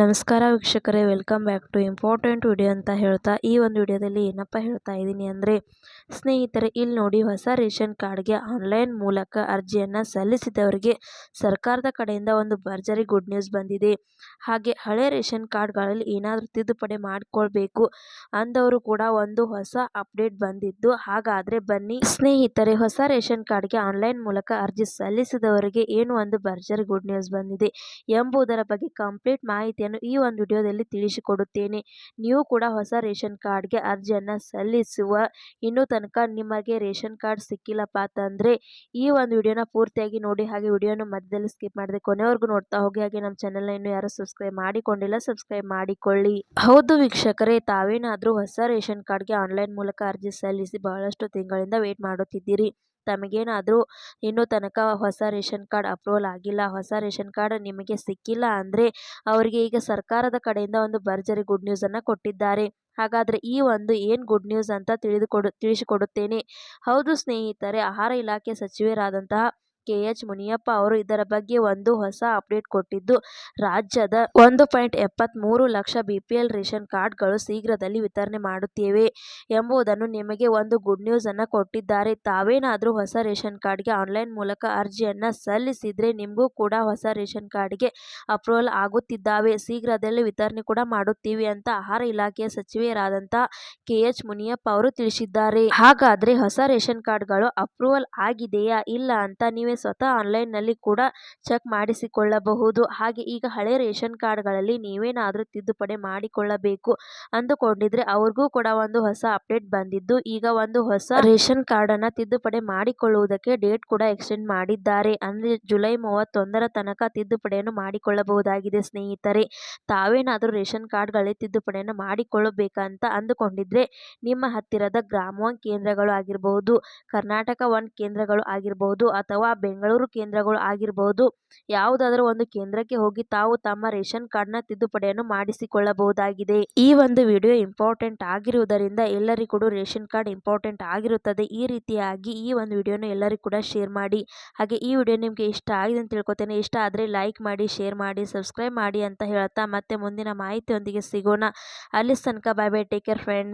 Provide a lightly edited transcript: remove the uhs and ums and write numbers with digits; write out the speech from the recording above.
ನಮಸ್ಕಾರ ವೀಕ್ಷಕರೇ, welcome back to important video ಅಂತ ಹೇಳ್ತಾ ಈ ಒಂದು ವಿಡಿಯೋದಲ್ಲಿ ಏನಪ್ಪ ಹೇಳ್ತಾ ಇದ್ದೀನಿ ಅಂದರೆ, ಸ್ನೇಹಿತರೆ ಇಲ್ಲಿ ನೋಡಿ, ಹೊಸ ರೇಷನ್ ಕಾರ್ಡ್ಗೆ ಆನ್ಲೈನ್ ಮೂಲಕ ಅರ್ಜಿಯನ್ನು ಸಲ್ಲಿಸಿದವರಿಗೆ ಸರ್ಕಾರದ ಕಡೆಯಿಂದ ಒಂದು ಭರ್ಜರಿ ಗುಡ್ ನ್ಯೂಸ್ ಬಂದಿದೆ. ಹಾಗೆ ಹಳೆ ರೇಷನ್ ಕಾರ್ಡ್ಗಳಲ್ಲಿ ಏನಾದರೂ ತಿದ್ದುಪಡಿ ಮಾಡಿಕೊಳ್ಬೇಕು ಅಂದವರು ಕೂಡ ಒಂದು ಹೊಸ ಅಪ್ಡೇಟ್ ಬಂದಿದ್ದು. ಹಾಗಾದರೆ ಬನ್ನಿ ಸ್ನೇಹಿತರೆ, ಹೊಸ ರೇಷನ್ ಕಾರ್ಡ್ಗೆ ಆನ್ಲೈನ್ ಮೂಲಕ ಅರ್ಜಿ ಸಲ್ಲಿಸಿದವರಿಗೆ ಏನು ಒಂದು ಭರ್ಜರಿ ಗುಡ್ ನ್ಯೂಸ್ ಬಂದಿದೆ ಎಂಬುದರ ಬಗ್ಗೆ ಕಂಪ್ಲೀಟ್ ಮಾಹಿತಿಯನ್ನು ಈ ಒಂದು ವಿಡಿಯೋದಲ್ಲಿ ತಿಳಿಸಿಕೊಡುತ್ತೇನೆ. ನೀವು ಕೂಡ ಹೊಸ ರೇಷನ್ ಕಾರ್ಡ್ಗೆ ಅರ್ಜಿಯನ್ನು ಸಲ್ಲಿಸುವ ಇನ್ನೂ ತನಕ ನಿಮಗೆ ರೇಷನ್ ಕಾರ್ಡ್ ಸಿಕ್ಕಿಲ್ಲಪ್ಪ ಅಂತಂದ್ರೆ ಈ ಒಂದು ವಿಡಿಯೋನ ಪೂರ್ತಿಯಾಗಿ ನೋಡಿ. ಹಾಗೆ ವಿಡಿಯೋನ ಮಧ್ಯದಲ್ಲಿ ಸ್ಕಿಪ್ ಮಾಡದೆ ಕೊನೆವರೆಗೂ ನೋಡ್ತಾ ಹೋಗಿ. ಹಾಗೆ ನಮ್ಮ ಚಾನೆಲ್ನ ಇನ್ನೂ ಯಾರು ಸಬ್ಸ್ಕ್ರೈಬ್ ಮಾಡಿಕೊಂಡಿಲ್ಲ, ಸಬ್ಸ್ಕ್ರೈಬ್ ಮಾಡಿಕೊಳ್ಳಿ. ಹೌದು ವೀಕ್ಷಕರೇ, ತಾವೇನಾದರೂ ಹೊಸ ರೇಷನ್ ಕಾರ್ಡ್ಗೆ ಆನ್ಲೈನ್ ಮೂಲಕ ಅರ್ಜಿ ಸಲ್ಲಿಸಿ ಬಹಳಷ್ಟು ತಿಂಗಳಿಂದ ವೇಟ್ ಮಾಡುತ್ತಿದ್ದೀರಿ. ತಮಗೇನಾದರೂ ಇನ್ನೂ ತನಕ ಹೊಸ ರೇಷನ್ ಕಾರ್ಡ್ ಅಪ್ರೂವಲ್ ಆಗಿಲ್ಲ, ಹೊಸ ರೇಷನ್ ಕಾರ್ಡ್ ನಿಮಗೆ ಸಿಕ್ಕಿಲ್ಲ ಅಂದರೆ ಅವರಿಗೆ ಈಗ ಸರ್ಕಾರದ ಕಡೆಯಿಂದ ಒಂದು ಭರ್ಜರಿ ಗುಡ್ ನ್ಯೂಸನ್ನು ಕೊಟ್ಟಿದ್ದಾರೆ. ಹಾಗಾದರೆ ಈ ಒಂದು ಏನು ಗುಡ್ ನ್ಯೂಸ್ ಅಂತ ತಿಳಿಸಿಕೊಡುತ್ತೇನೆ. ಹೌದು ಸ್ನೇಹಿತರೆ, ಆಹಾರ ಇಲಾಖೆ ಸಚಿವರಾದಂತಹ KH ಮುನಿಯಪ್ಪ ಅವರು ಇದರ ಬಗ್ಗೆ ಒಂದು ಹೊಸ ಅಪ್ಡೇಟ್ ಕೊಟ್ಟಿದ್ದು, ರಾಜ್ಯದ 1.73 ಲಕ್ಷ BPL ರೇಷನ್ ಕಾರ್ಡ್ಗಳು ಶೀಘ್ರದಲ್ಲಿ ವಿತರಣೆ ಮಾಡುತ್ತೇವೆ ಎಂಬುದನ್ನು ನಿಮಗೆ ಒಂದು ಗುಡ್ ನ್ಯೂಸ್ ಅನ್ನು ಕೊಟ್ಟಿದ್ದಾರೆ. ತಾವೇನಾದರೂ ಹೊಸ ರೇಷನ್ ಕಾರ್ಡ್ಗೆ ಆನ್ಲೈನ್ ಮೂಲಕ ಅರ್ಜಿಯನ್ನು ಸಲ್ಲಿಸಿದ್ರೆ ನಿಮಗೂ ಕೂಡ ಹೊಸ ರೇಷನ್ ಕಾರ್ಡ್ಗೆ ಅಪ್ರೂವಲ್ ಆಗುತ್ತಿದ್ದಾವೆ, ಶೀಘ್ರದಲ್ಲೇ ವಿತರಣೆ ಕೂಡ ಮಾಡುತ್ತೀವಿ ಅಂತ ಆಹಾರ ಇಲಾಖೆಯ ಸಚಿವರಾದಂತಹ KH ಮುನಿಯಪ್ಪ ಅವರು ತಿಳಿಸಿದ್ದಾರೆ. ಹಾಗಾದ್ರೆ ಹೊಸ ರೇಷನ್ ಕಾರ್ಡ್ಗಳು ಅಪ್ರೂವಲ್ ಆಗಿದೆಯಾ ಇಲ್ಲ ಅಂತ ನೀವೇ ಸ್ವತಃ ಆನ್ಲೈನ್ನಲ್ಲಿ ಕೂಡ ಚೆಕ್ ಮಾಡಿಸಿಕೊಳ್ಳಬಹುದು. ಹಾಗೆ ಈಗ ಹಳೆ ರೇಷನ್ ಕಾರ್ಡ್ಗಳಲ್ಲಿ ನೀವೇನಾದರೂ ತಿದ್ದುಪಡಿ ಮಾಡಿಕೊಳ್ಳಬೇಕು ಅಂದುಕೊಂಡಿದ್ರೆ ಅವ್ರಿಗೂ ಕೂಡ ಒಂದು ಹೊಸ ಅಪ್ಡೇಟ್ ಬಂದಿದ್ದು, ಈಗ ಒಂದು ಹೊಸ ರೇಷನ್ ಕಾರ್ಡ್ ಅನ್ನ ತಿದ್ದುಪಡಿ ಮಾಡಿಕೊಳ್ಳುವುದಕ್ಕೆ ಡೇಟ್ ಕೂಡ ಎಕ್ಸ್ಟೆಂಡ್ ಮಾಡಿದ್ದಾರೆ. ಅಂದ್ರೆ ಜುಲೈ 31ರ ತನಕ ತಿದ್ದುಪಡಿಯನ್ನು ಮಾಡಿಕೊಳ್ಳಬಹುದಾಗಿದೆ. ಸ್ನೇಹಿತರೆ, ತಾವೇನಾದರೂ ರೇಷನ್ ಕಾರ್ಡ್ಗಳಲ್ಲಿ ತಿದ್ದುಪಡಿಯನ್ನು ಮಾಡಿಕೊಳ್ಳಬೇಕಂತ ಅಂದುಕೊಂಡಿದ್ರೆ ನಿಮ್ಮ ಹತ್ತಿರದ ಗ್ರಾಮ 1 ಕೇಂದ್ರಗಳು ಆಗಿರಬಹುದು, ಕರ್ನಾಟಕ 1 ಕೇಂದ್ರಗಳು ಆಗಿರಬಹುದು, ಅಥವಾ ಬೆಂಗಳೂರು ಕೇಂದ್ರಗಳು ಆಗಿರಬಹುದು, ಯಾವುದಾದರೂ ಒಂದು ಕೇಂದ್ರಕ್ಕೆ ಹೋಗಿ ತಾವು ತಮ್ಮ ರೇಷನ್ ಕಾರ್ಡ್ನ ತಿದ್ದುಪಡಿಯನ್ನು ಮಾಡಿಸಿಕೊಳ್ಳಬಹುದಾಗಿದೆ. ಈ ಒಂದು ವಿಡಿಯೋ ಇಂಪಾರ್ಟೆಂಟ್ ಆಗಿರುವುದರಿಂದ ಎಲ್ಲರಿಗೂ ಕೂಡ ರೇಷನ್ ಕಾರ್ಡ್ ಇಂಪಾರ್ಟೆಂಟ್ ಆಗಿರುತ್ತದೆ. ಈ ರೀತಿಯಾಗಿ ಈ ಒಂದು ವಿಡಿಯೋನ ಎಲ್ಲರಿಗೂ ಕೂಡ ಶೇರ್ ಮಾಡಿ. ಹಾಗೆ ಈ ವಿಡಿಯೋ ನಿಮಗೆ ಇಷ್ಟ ಆಗಿದೆ ಅಂತ ತಿಳ್ಕೊತೇನೆ. ಇಷ್ಟ ಆದರೆ ಲೈಕ್ ಮಾಡಿ, ಶೇರ್ ಮಾಡಿ, ಸಬ್ಸ್ಕ್ರೈಬ್ ಮಾಡಿ ಅಂತ ಹೇಳ್ತಾ ಮತ್ತೆ ಮುಂದಿನ ಮಾಹಿತಿಯೊಂದಿಗೆ ಸಿಗೋಣ. ಅಲ್ಲಿ ತನಕ bye bye, take care friends.